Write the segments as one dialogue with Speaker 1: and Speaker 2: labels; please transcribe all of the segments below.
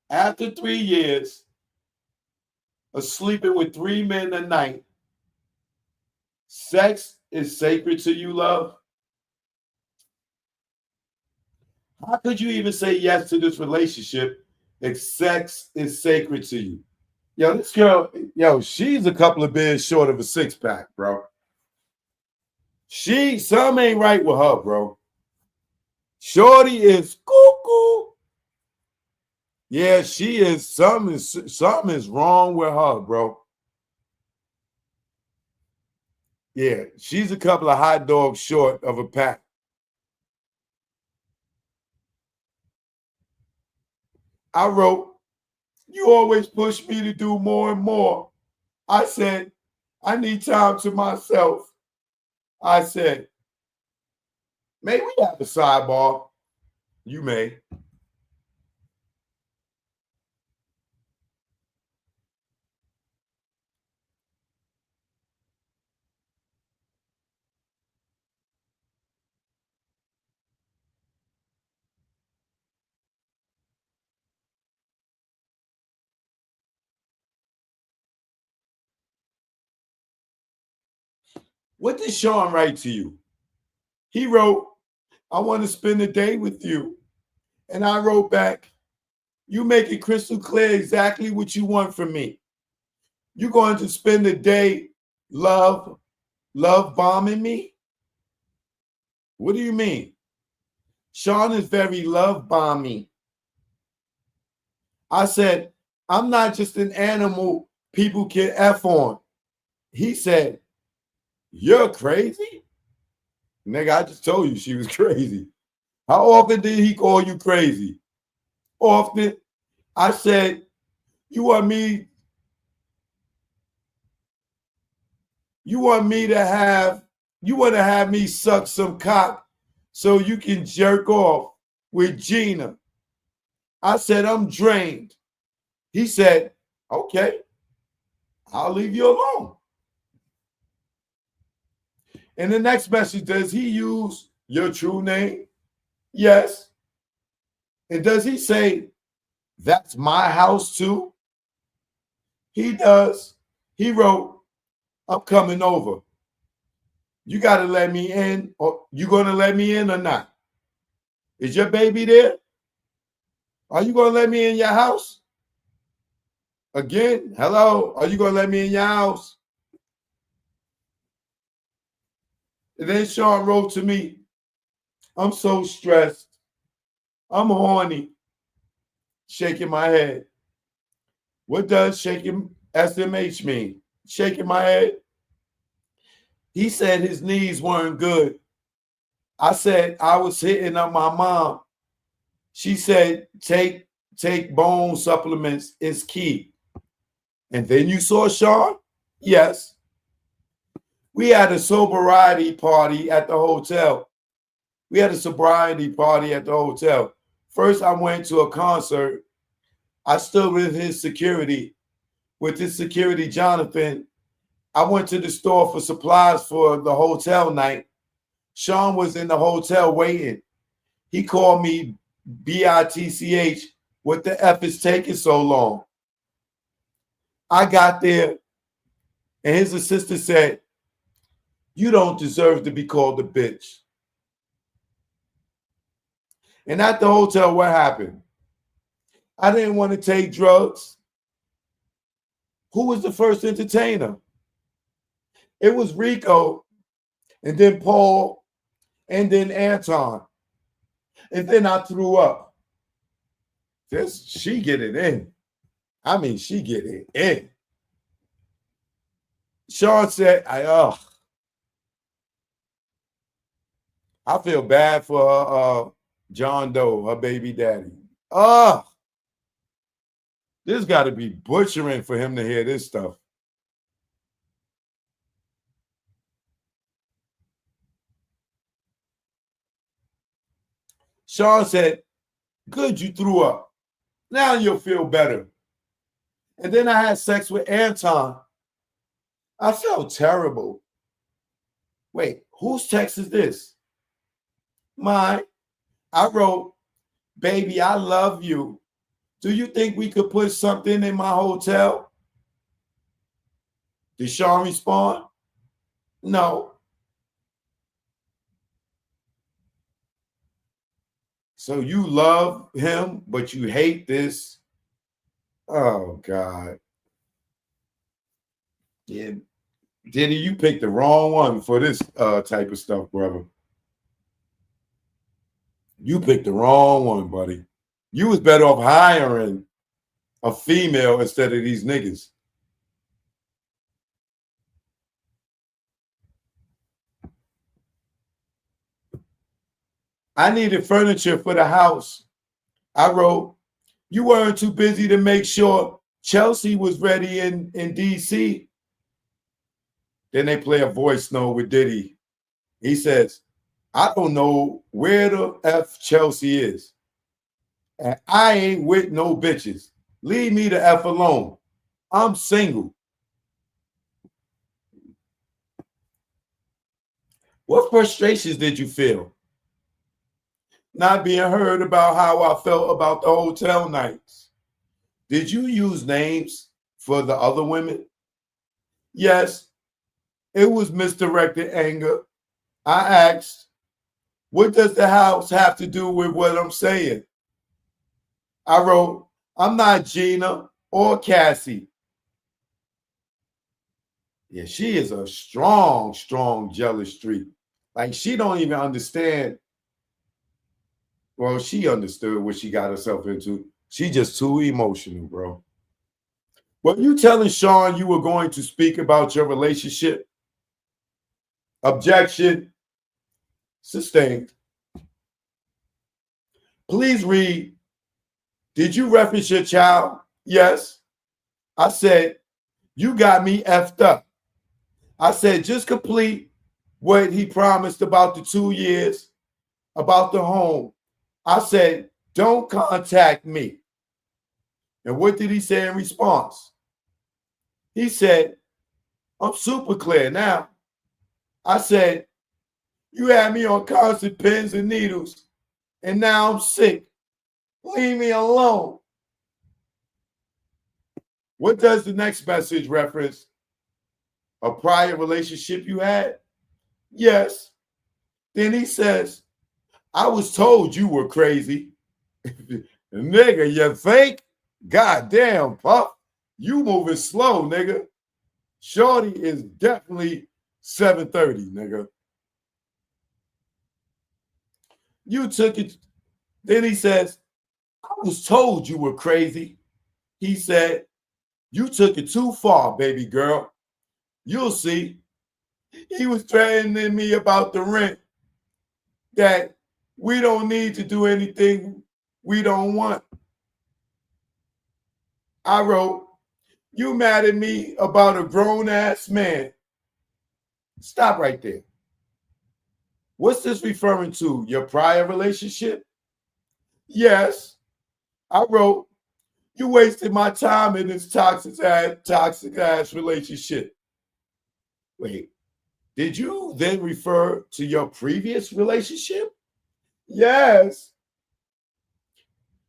Speaker 1: After 3 years of sleeping with 3 men a night, sex is sacred to you, love? How could you even say yes to this relationship if sex is sacred to you? Yo, this girl, yo, she's a couple of beers short of a six pack, bro. Something ain't right with her, bro. Shorty is cuckoo. Yeah, she is. Something is wrong with her, bro. Yeah, she's a couple of hot dogs short of a pack. I wrote, you always push me to do more and more. I said, I need time to myself. I said, may we have a sidebar? You may. What did Sean write to you? He wrote, I want to spend the day with you. And I wrote back, you make it crystal clear exactly what you want from me. You're going to spend the day love bombing me? What do you mean? Sean is very love bombing. I said, I'm not just an animal people can F on. He said, you're crazy? Nigga, I just told you she was crazy. How often did he call you crazy? Often. I said, you want me you want to have me suck some cock so you can jerk off with Gina. I said, I'm drained. He said, okay, I'll leave you alone. In the next message, does he use your true name? Yes. And does he say, that's my house too? He does. He wrote, I'm coming over. You got to let me in, or you going to let me in or not? Is your baby there? Are you going to let me in your house? Again, hello? Are you going to let me in your house? And then Sean wrote to me, I'm so stressed. I'm horny. Shaking my head. What does shaking SMH mean? Shaking my head. He said his knees weren't good. I said I was hitting up my mom. She said take bone supplements is key. And then you saw Sean? Yes. We had a sobriety party at the hotel. First, I went to a concert. I stood with his security, Jonathan. I went to the store for supplies for the hotel night. Sean was in the hotel waiting. He called me B.I.G. What the F is taking so long? I got there and his assistant said, you don't deserve to be called a bitch. And at the hotel, what happened? I didn't want to take drugs. Who was the first entertainer? It was Rico, and then Paul, and then Anton. And then I threw up. She get it in. I mean, she get it in. Sean said, I feel bad for her, John Doe, her baby daddy. This got to be butchering for him to hear this stuff. Sean said, good, you threw up. Now you'll feel better. And then I had sex with Anton. I felt terrible. Wait, whose text is this? Mine. I wrote, baby, I love you. Do you think we could put something in my hotel? Did Sean respond? No. So you love him, but you hate this. Oh God. Yeah. Diddy, you picked the wrong one for this type of stuff, brother. You picked the wrong one, buddy. You was better off hiring a female instead of these niggas. I needed furniture for the house. I wrote, you weren't too busy to make sure Chelsea was ready in DC. Then they play a voice note with Diddy. He says, I don't know where the F Chelsea is. And I ain't with no bitches. Leave me the F alone. I'm single. What frustrations did you feel? Not being heard about how I felt about the hotel nights. Did you use names for the other women? Yes, it was misdirected anger. I asked, what does the house have to do with what I'm saying? I wrote, I'm not Gina or Cassie. Yeah, she is a strong, strong jealous streak. Like she don't even understand. Well, she understood what she got herself into. She just too emotional, bro. Were you telling Sean you were going to speak about your relationship? Objection. Sustained. Please read. Did you reference your child? Yes. I said, you got me effed up. I said, just complete what he promised about the 2 years, about the home. I said, don't contact me. And what did he say in response? He said, I'm super clear now. I said, you had me on constant pins and needles, and now I'm sick. Leave me alone. What does the next message reference? A prior relationship you had? Yes. Then he says, I was told you were crazy. Nigga, you think? God damn, Puff. You moving slow, nigga. Shorty is definitely 730, nigga. You took it. Then he says, I was told you were crazy. He said, you took it too far, baby girl. You'll see. He was threatening me about the rent, that we don't need to do anything we don't want. I wrote, you mad at me about a grown ass man. Stop right there. What's this referring to? Your prior relationship? Yes. I wrote, you wasted my time in this toxic ass relationship. Wait, did you then refer to your previous relationship? Yes.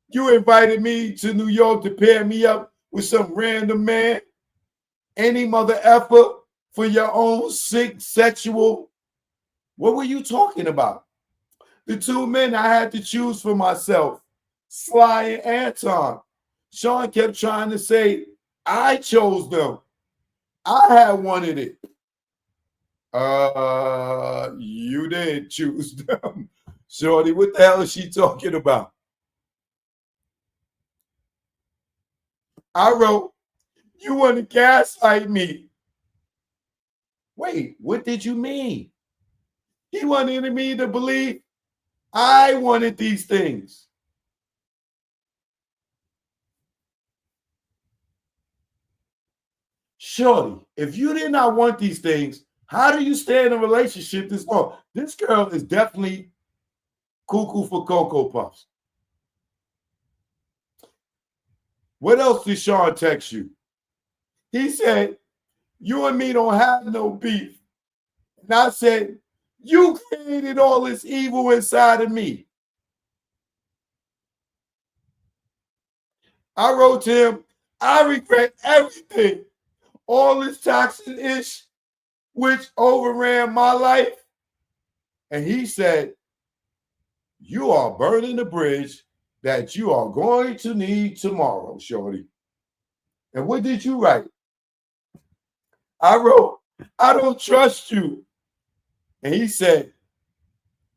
Speaker 1: You invited me to New York to pair me up with some random man, any mother effer for your own sick sexual. What were you talking about? The two men I had to choose for myself, Sly and Anton. Sean kept trying to say, I chose them. I had wanted it. You didn't choose them. Shorty, what the hell is she talking about? I wrote, you want to gaslight me. Wait, what did you mean? He wanted me to believe I wanted these things. Shorty, if you did not want these things, how do you stay in a relationship this long? This girl is definitely cuckoo for Cocoa Puffs. What else did Sean text you? He said, you and me don't have no beef. And I said, you created all this evil inside of me. I wrote to him, I regret everything. All this toxic ish, which overran my life. And he said, you are burning the bridge that you are going to need tomorrow, shorty. And what did you write? I wrote, I don't trust you. And he said,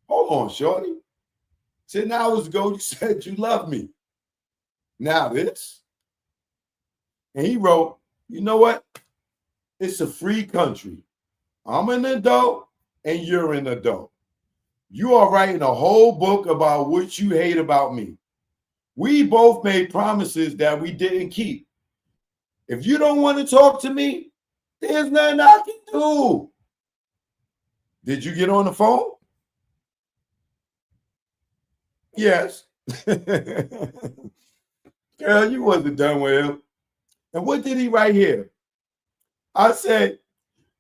Speaker 1: hold on, shorty. 10 hours ago, you said you love me. Now this. And he wrote, you know what? It's a free country. I'm an adult and you're an adult. You are writing a whole book about what you hate about me. We both made promises that we didn't keep. If you don't want to talk to me, there's nothing I can do. Did you get on the phone? Yes. Girl, you wasn't done with him. And what did he write here? I said,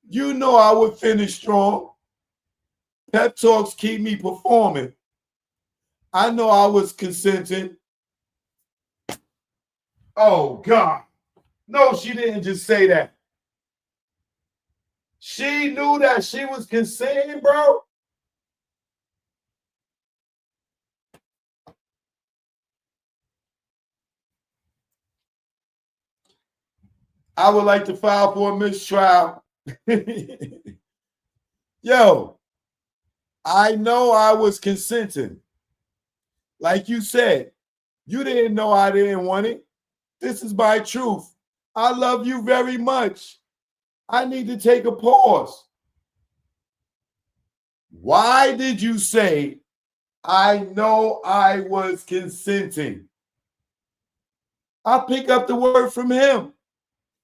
Speaker 1: you know I would finish strong. Pep talks keep me performing. I know I was consenting. Oh, God. No, she didn't just say that. She knew that she was consenting, bro. I would like to file for a mistrial. Yo, I know I was consenting. Like you said, you didn't know I didn't want it. This is my truth. I love you very much. I need to take a pause. Why did you say, I know I was consenting? I'll pick up the word from him.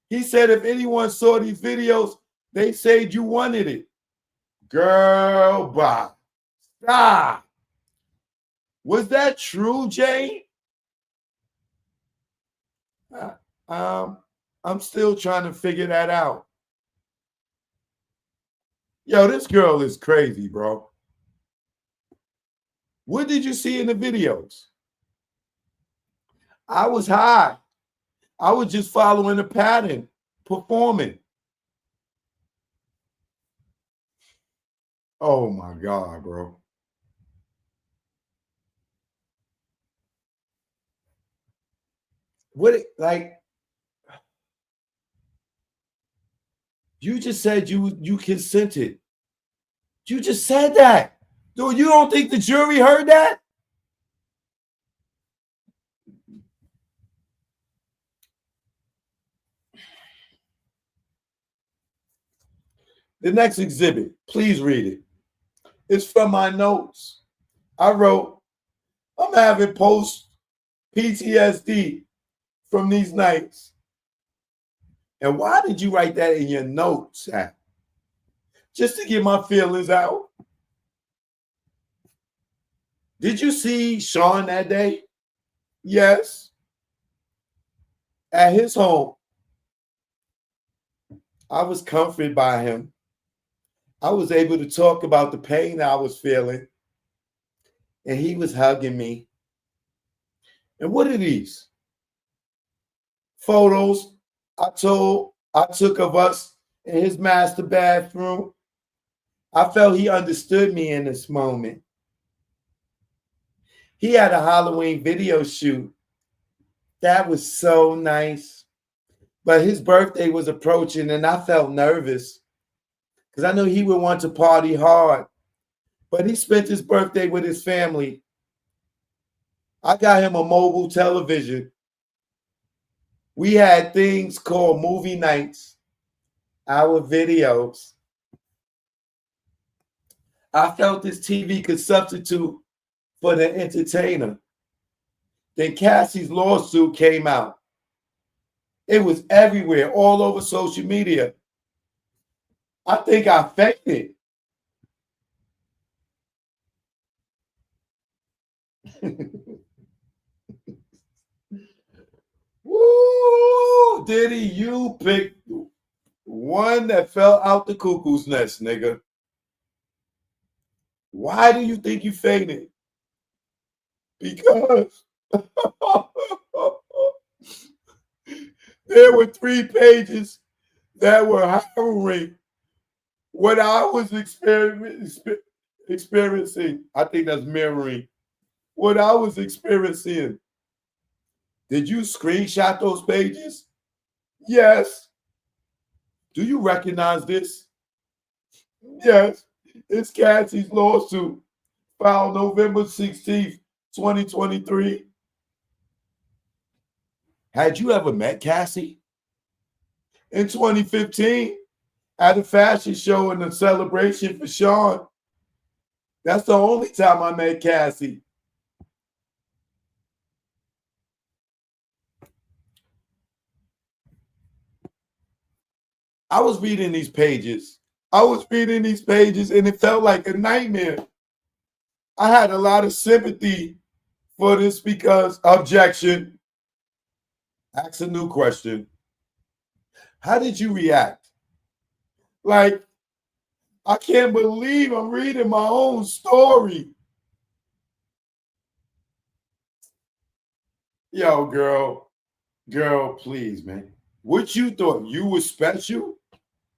Speaker 1: He said if anyone saw these videos, they said you wanted it. Girl, bye. Stop. Was that true, Jane? Um, I'm still trying to figure that out. Yo, this girl is crazy, bro. What did you see in the videos? I was high. I was just following the pattern, performing. Oh my God, bro. What like you just said you consented. You just said that. Dude, you don't think the jury heard that? The next exhibit, please read it. It's from my notes. I wrote, I'm having post PTSD from these nights. And why did you write that in your notes? Just to get my feelings out. Did you see Sean that day? Yes. At his home. I was comforted by him. I was able to talk about the pain I was feeling. And he was hugging me. And what are these? Photos I took of us in his master bathroom. I felt he understood me in this moment. He had a Halloween video shoot. That was so nice. But his birthday was approaching and I felt nervous because I knew he would want to party hard. But he spent his birthday with his family. I got him a mobile television. We had things called movie nights, our videos. I felt this TV could substitute for the entertainer. Then Cassie's lawsuit came out. It was everywhere, all over social media. I think I fainted. Woo! Diddy, you picked one that fell out the cuckoo's nest, nigga. Why do you think you fainted? Because There were 3 pages that were harrowing what I was experiencing. I think that's mirroring what I was experiencing. Did you screenshot those pages? Yes. Do you recognize this? Yes. It's Cassie's lawsuit filed November 16th, 2023. Had you ever met Cassie? In 2015, at a fashion show in a celebration for Sean. That's the only time I met Cassie. I was reading these pages. And it felt like a nightmare. I had a lot of sympathy for this because objection. Ask a new question. How did you react? Like, I can't believe I'm reading my own story. Yo, girl, please, man. What you thought? You were special?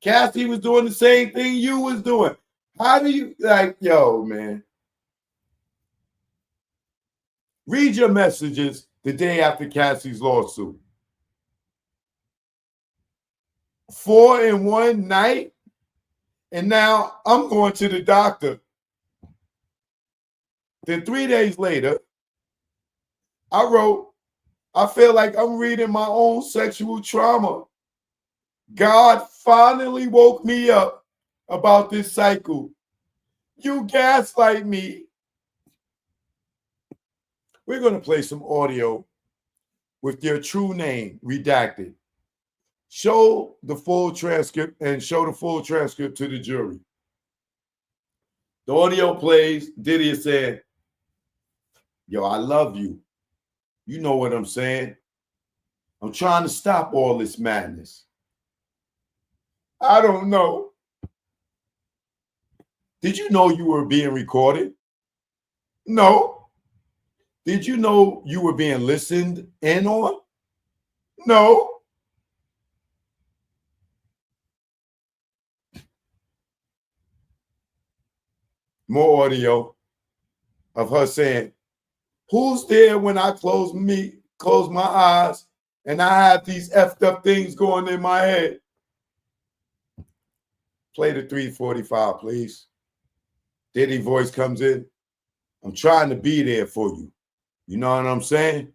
Speaker 1: Cassie was doing the same thing you was doing. How do you, like, yo, man. Read your messages the day after Cassie's lawsuit. 4 in one night, and now I'm going to the doctor. Then 3 days later, I wrote, I feel like I'm reading my own sexual trauma. God finally woke me up about this cycle. You gaslight me. We're going to play some audio with your true name redacted. Show the full transcript to the jury. The audio plays. Diddy is saying, yo, I love you. You know what I'm saying? I'm trying to stop all this madness. I don't know. Did you know you were being recorded? No. Did you know you were being listened in on? No. More audio of her saying, who's there when I close my eyes and I have these effed up things going in my head? Play the 345, please. Diddy voice comes in. I'm trying to be there for you. You know what I'm saying?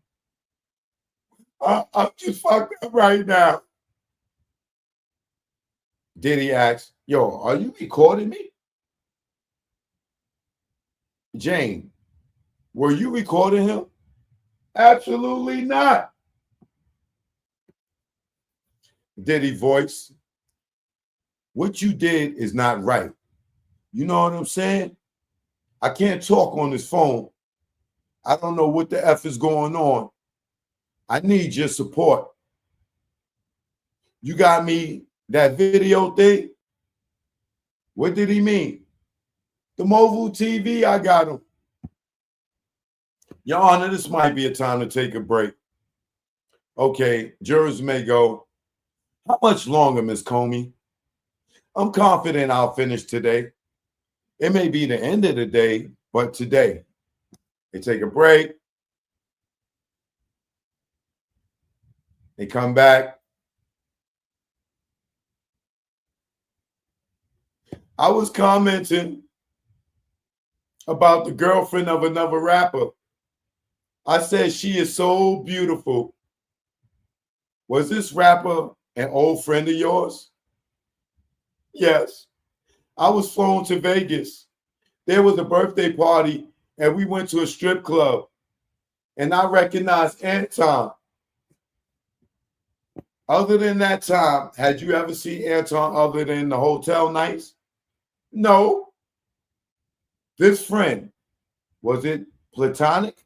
Speaker 1: I'm just fucked up right now. Diddy asks, yo, are you recording me? Jane, were you recording him? Absolutely not. Diddy voice, what you did is not right. You know what I'm saying? I can't talk on this phone. I don't know what the F is going on. I need your support. You got me that video thing? What did he mean? The mobile TV, I got him. Your Honor, this might be a time to take a break. Okay, jurors may go, how much longer, Ms. Comey? I'm confident I'll finish today. It may be the end of the day, but today. They take a break. They come back. I was commenting about the girlfriend of another rapper. I said she is so beautiful. Was this rapper an old friend of yours? Yes. I was flown to Vegas. There was a birthday party, and we went to a strip club. And I recognized Anton. Other than that time, had you ever seen Anton other than the hotel nights? No. This friend, was it platonic?